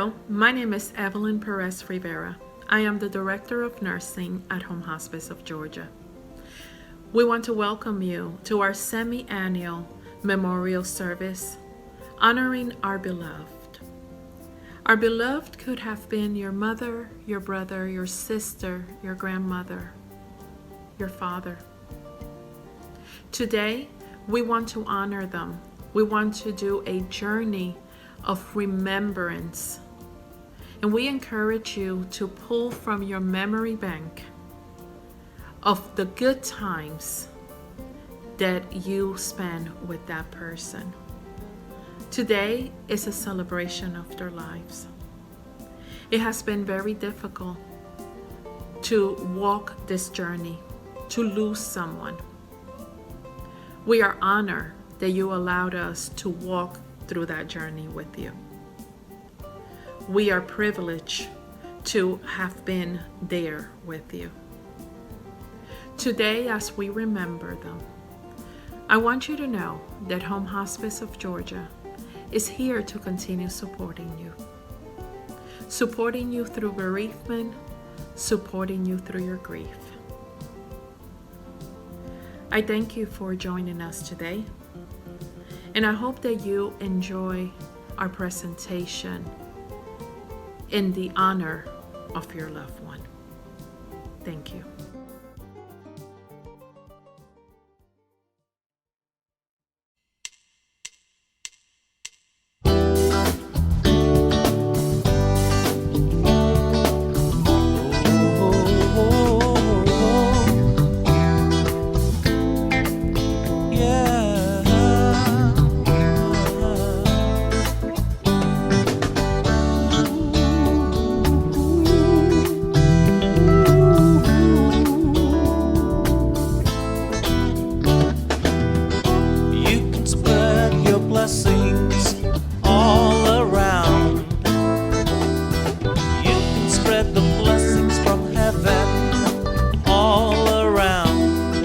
Hello, my name is Evelyn Perez Rivera. I am the Director of Nursing at Home Hospice of Georgia. We want to welcome you to our semi-annual memorial service honoring our beloved. Our beloved could have been your mother, your brother, your sister, your grandmother, your father. Today, we want to honor them. We want to do a journey of remembrance. And we encourage you to pull from your memory bank of the good times that you spend with that person. Today is a celebration of their lives. It has been very difficult to walk this journey, to lose someone. We are honored that you allowed us to walk through that journey with you. We are privileged to have been there with you. Today, as we remember them, I want you to know that Home Hospice of Georgia is here to continue supporting you through bereavement, supporting you through your grief. I thank you for joining us today, and I hope that you enjoy our presentation in the honor of your loved one. Thank you. Blessings all around. You can spread the blessings from heaven all around.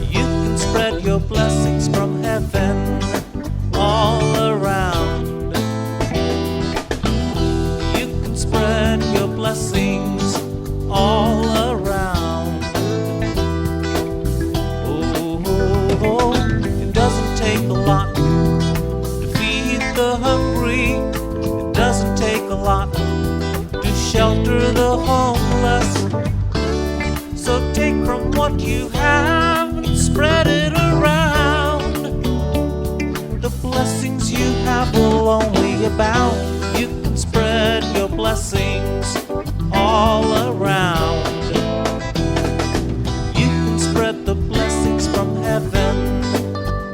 You can spread your blessings from heaven all around. You can spread your blessings all around. Oh, it doesn't take a lot to feed the hungry. It doesn't take a lot to shelter the homeless. So take from what you have and spread it around. The blessings you have will only abound. You can spread your blessings all around. You can spread the blessings from heaven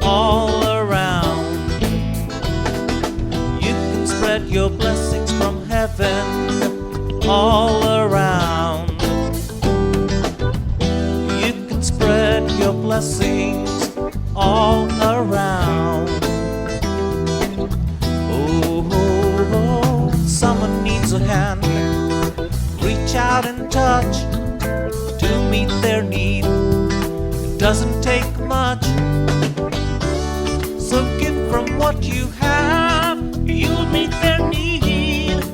all around. You can spread your blessings from heaven all around. You can spread your blessings all around. Oh, someone needs a hand. Reach out and touch to meet their need. It doesn't take much. So give from what you have, you'll meet their need.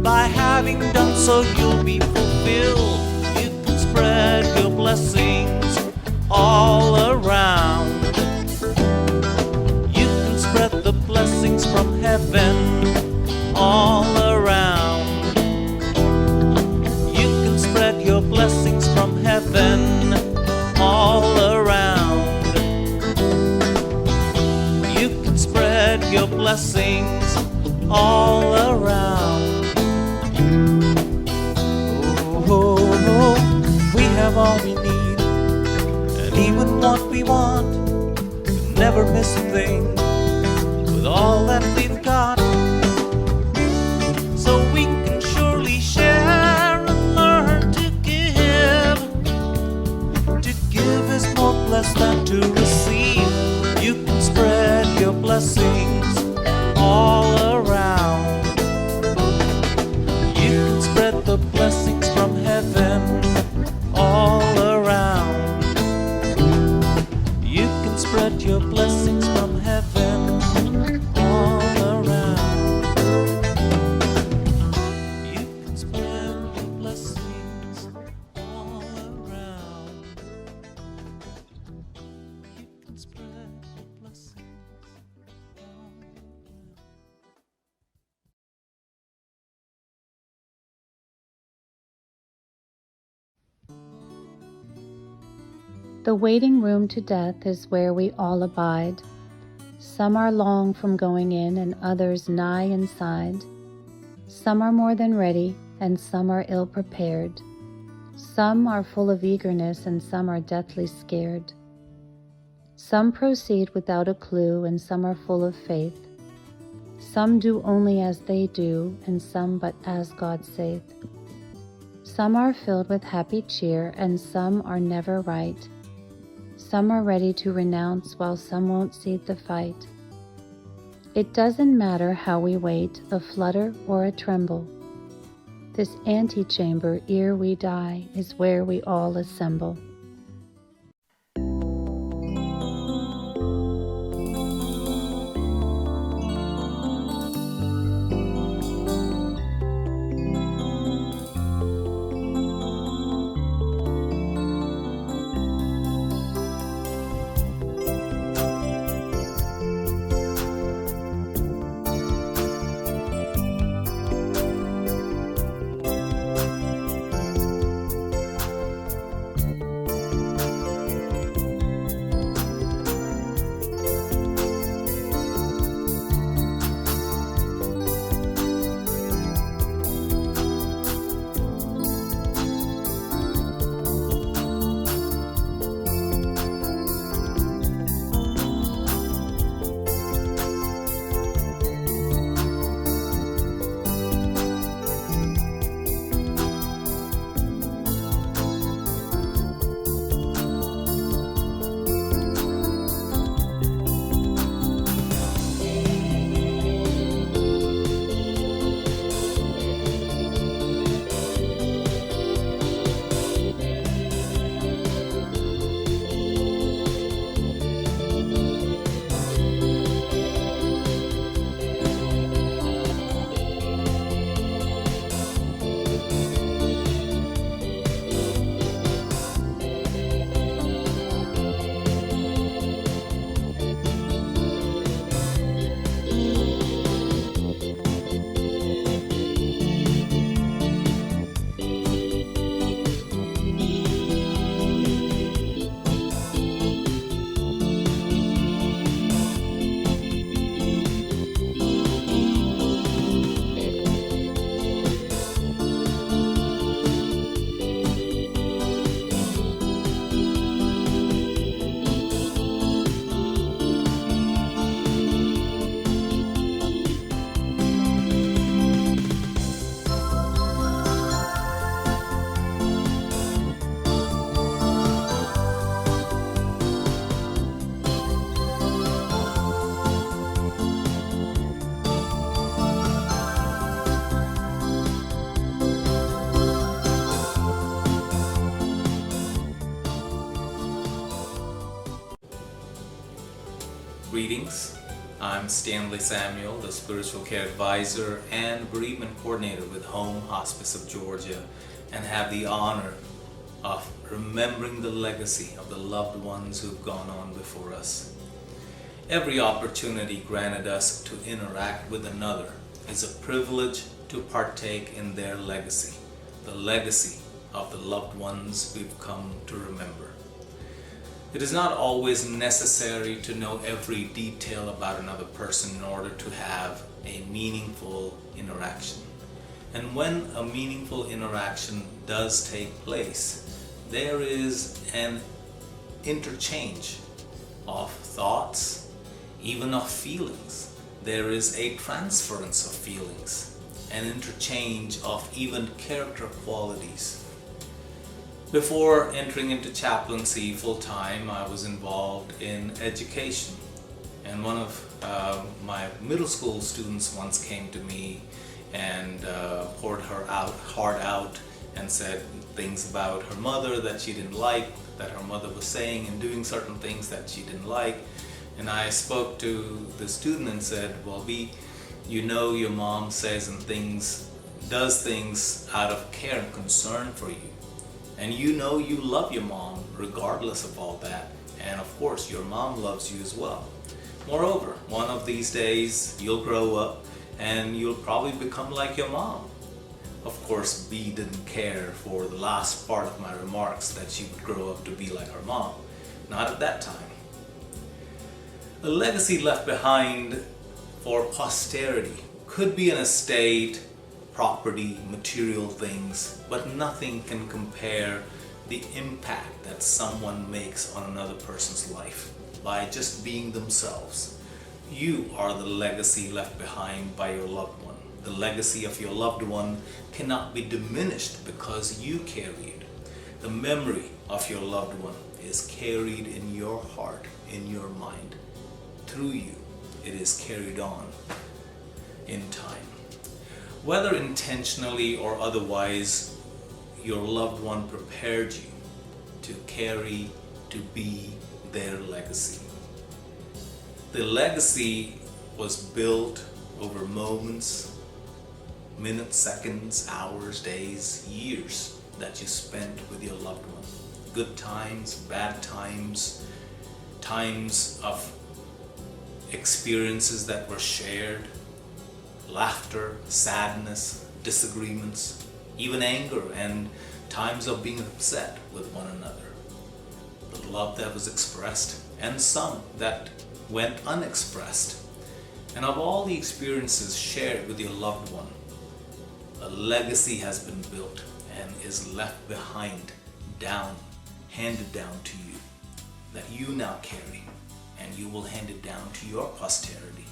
By having done so, you'll be fulfilled. You can spread your blessings all around. You can spread the blessings from heaven all around. You can spread your blessings from heaven all around. You can spread your blessings all around. Oh, we have all we need, and even what we want. We'll never miss a thing with all that we've got. So we can surely share and learn to give. To give is more blessed than to receive. You can spread your blessings all around. You can spread the blessings from heaven all around. You can spread your blessings from heaven all around. The waiting room to death is where we all abide. Some are long from going in, and others nigh inside. Some are more than ready, and some are ill prepared. Some are full of eagerness, and some are deathly scared. Some proceed without a clue, and some are full of faith. Some do only as they do, and some but as God saith. Some are filled with happy cheer, and some are never right. Some are ready to renounce, while some won't cede the fight. It doesn't matter how we wait, a flutter or a tremble. This antechamber, ere we die, is where we all assemble. Greetings, I'm Stanley Samuel, the Spiritual Care Advisor and Bereavement Coordinator with Home Hospice of Georgia, and have the honor of remembering the legacy of the loved ones who've gone on before us. Every opportunity granted us to interact with another is a privilege to partake in their legacy, the legacy of the loved ones we've come to remember. It is not always necessary to know every detail about another person in order to have a meaningful interaction. And when a meaningful interaction does take place, there is an interchange of thoughts, even of feelings. There is a transference of feelings, an interchange of even character qualities. Before entering into chaplaincy full-time, I was involved in education. And one of my middle school students once came to me and poured her heart out and said things about her mother that she didn't like, that her mother was saying and doing certain things that she didn't like. And I spoke to the student and said, well, you know your mom says and does things out of care and concern for you. And you know you love your mom regardless of all that. And of course, your mom loves you as well. Moreover, one of these days, you'll grow up and you'll probably become like your mom. Of course, B didn't care for the last part of my remarks that she would grow up to be like her mom. not at that time. A legacy left behind for posterity could be an estate, property, material things, but nothing can compare the impact that someone makes on another person's life by just being themselves. You are the legacy left behind by your loved one. The legacy of your loved one cannot be diminished because you carry it. The memory of your loved one is carried in your heart, in your mind. Through you, it is carried on in time. Whether intentionally or otherwise, your loved one prepared you to carry, to be their legacy. The legacy was built over moments, minutes, seconds, hours, days, years that you spent with your loved one. Good times, bad times, times of experiences that were shared, laughter, sadness, disagreements, even anger, and times of being upset with one another. The love that was expressed and some that went unexpressed. And of all the experiences shared with your loved one, a legacy has been built and is left behind, handed down to you, that you now carry, and you will hand it down to your posterity.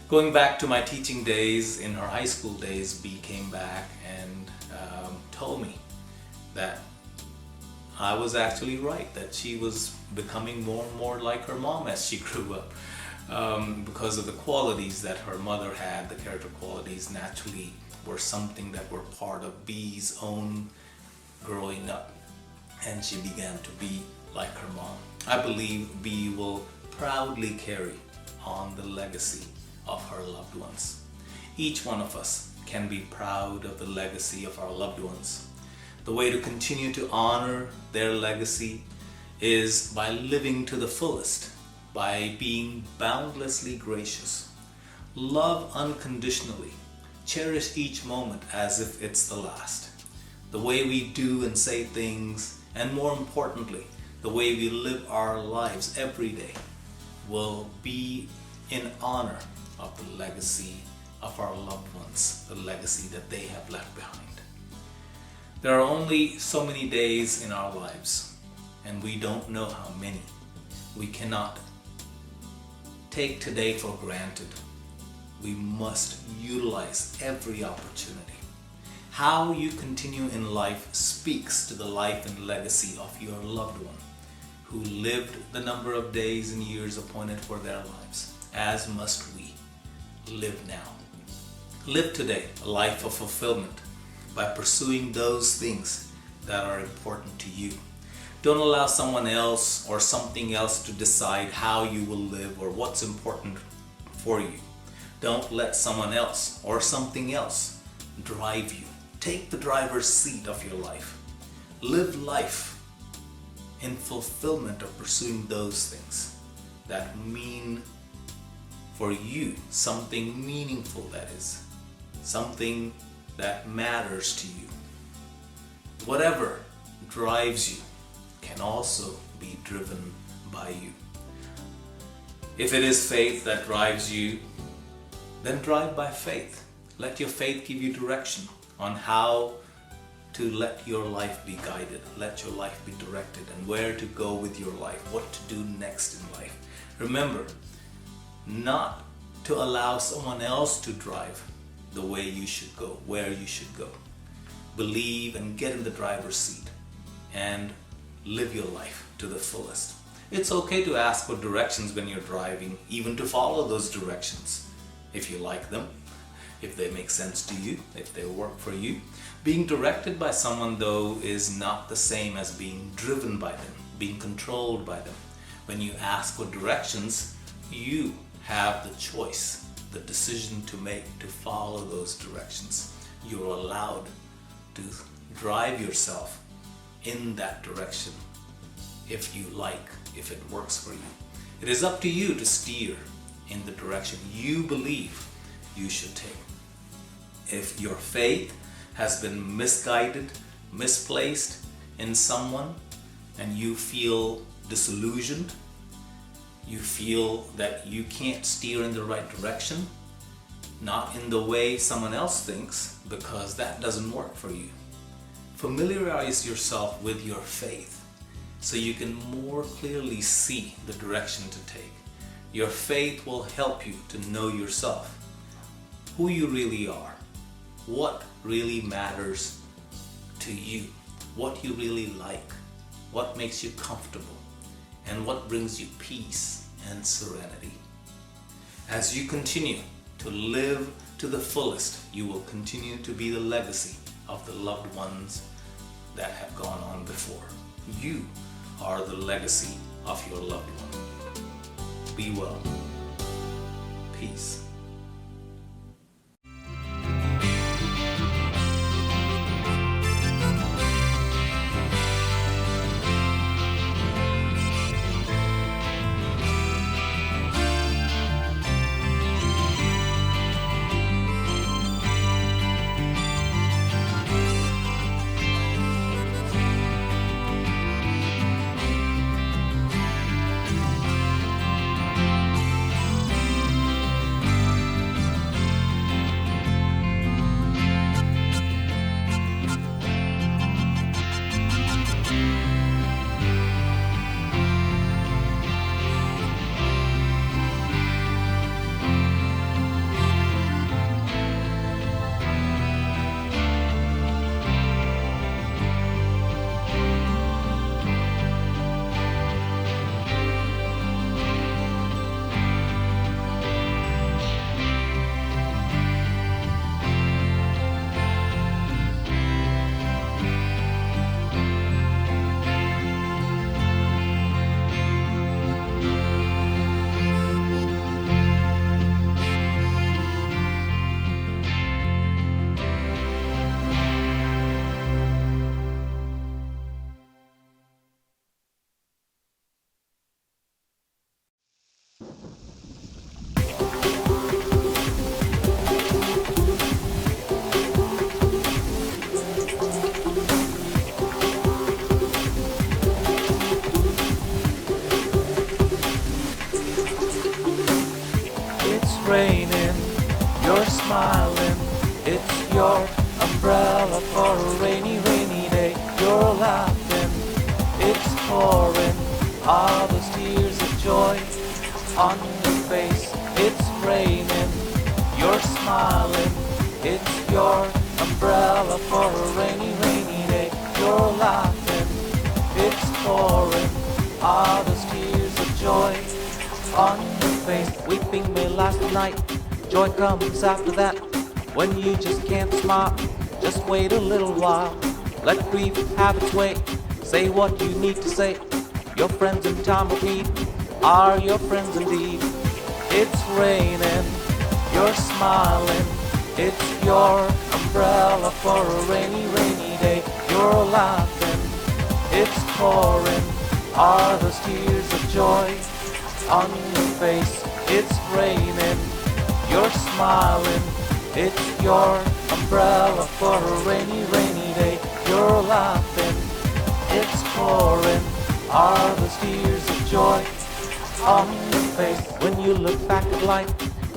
Going back to my teaching days, in her high school days, B came back and told me that I was actually right, that she was becoming more and more like her mom as she grew up, because of the qualities that her mother had. The character qualities naturally were something that were part of B's own growing up, and she began to be like her mom. I believe B will proudly carry on the legacy of her loved ones. Each one of us can be proud of the legacy of our loved ones. The way to continue to honor their legacy is by living to the fullest, by being boundlessly gracious. Love unconditionally. Cherish each moment as if it's the last. The way we do and say things, and more importantly, the way we live our lives every day, will be in honor of the legacy of our loved ones, the legacy that they have left behind. There are only so many days in our lives, and we don't know how many. We cannot take today for granted. We must utilize every opportunity. How you continue in life speaks to the life and legacy of your loved one, who lived the number of days and years appointed for their lives, as must we live now. Live today a life of fulfillment by pursuing those things that are important to you. Don't allow someone else or something else to decide how you will live or what's important for you. Don't let someone else or something else drive you. Take the driver's seat of your life. Live life in fulfillment of pursuing those things that mean for you something meaningful, that is, something that matters to you. Whatever drives you can also be driven by you. If it is faith that drives you, then drive by faith. Let your faith give you direction on how to let your life be guided, let your life be directed, and where to go with your life, what to do next in life. Remember, not to allow someone else to drive the way you should go, where you should go. Believe and get in the driver's seat and live your life to the fullest. It's okay to ask for directions when you're driving, even to follow those directions if you like them, if they make sense to you, if they work for you. Being directed by someone, though, is not the same as being driven by them, being controlled by them. When you ask for directions, you have the choice, the decision to make to follow those directions. You're allowed to drive yourself in that direction if you like, if it works for you. It is up to you to steer in the direction you believe you should take. If your faith has been misguided, misplaced in someone, and you feel disillusioned, you feel that you can't steer in the right direction, not in the way someone else thinks, because that doesn't work for you. Familiarize yourself with your faith so you can more clearly see the direction to take. Your faith will help you to know yourself, who you really are, what really matters to you, what you really like, what makes you comfortable, and what brings you peace and serenity. As you continue to live to the fullest, you will continue to be the legacy of the loved ones that have gone on before. You are the legacy of your loved one. Be well. Peace. Raining, you're smiling, it's your umbrella for a rainy, rainy day. You're laughing, it's pouring, all those tears of joy on your face. It's raining, you're smiling, it's your umbrella for a rainy, rainy day. You're laughing, it's pouring, all those tears of joy on your face. Weeping may last the night, joy comes after that. When you just can't smile, just wait a little while. Let grief have its way, say what you need to say. Your friends in time of need are your friends indeed. It's raining, you're smiling, it's your umbrella for a rainy, rainy day. You're laughing, it's pouring, are those tears of joy on your face. It's raining, you're smiling, it's your umbrella for a rainy, rainy day. You're laughing, it's pouring, are those tears of joy on your face. When you look back at life,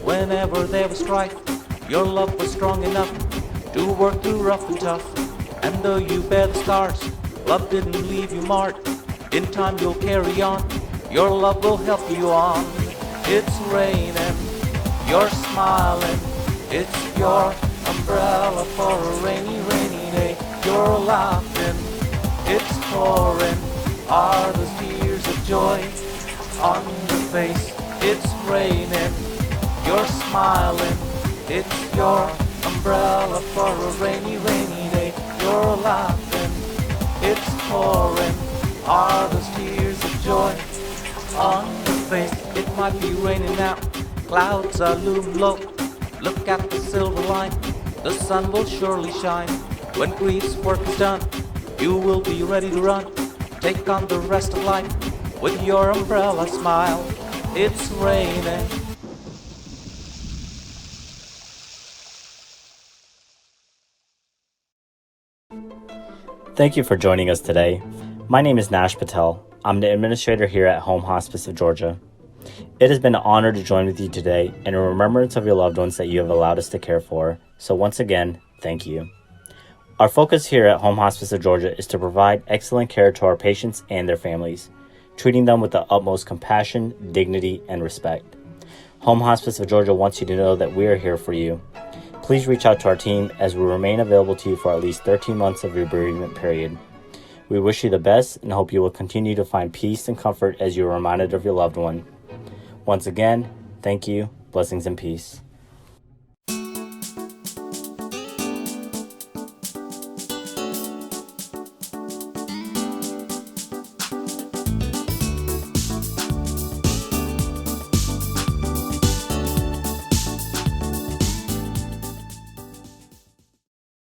whenever there was strife, your love was strong enough to work through rough and tough. And though you bear the scars, love didn't leave you marked. In time you'll carry on, your love will help you on. It's raining, you're smiling, it's your umbrella for a rainy, rainy day. You're laughing, it's pouring, are those tears of joy on your face. It's raining, you're smiling, it's your umbrella for a rainy, rainy day. You're laughing, it's pouring, are those tears of joy on your face. It might be raining now, clouds are looming low. Look at the silver line, the sun will surely shine. When grief's work is done, you will be ready to run. Take on the rest of life with your umbrella smile. It's raining. Thank you for joining us today. My name is Nash Patel, I'm the administrator here at Home Hospice of Georgia. It has been an honor to join with you today in remembrance of your loved ones that you have allowed us to care for. So once again, thank you. Our focus here at Home Hospice of Georgia is to provide excellent care to our patients and their families, treating them with the utmost compassion, dignity, and respect. Home Hospice of Georgia wants you to know that we are here for you. Please reach out to our team as we remain available to you for at least 13 months of your bereavement period. We wish you the best and hope you will continue to find peace and comfort as you are reminded of your loved one. Once again, thank you, blessings and peace.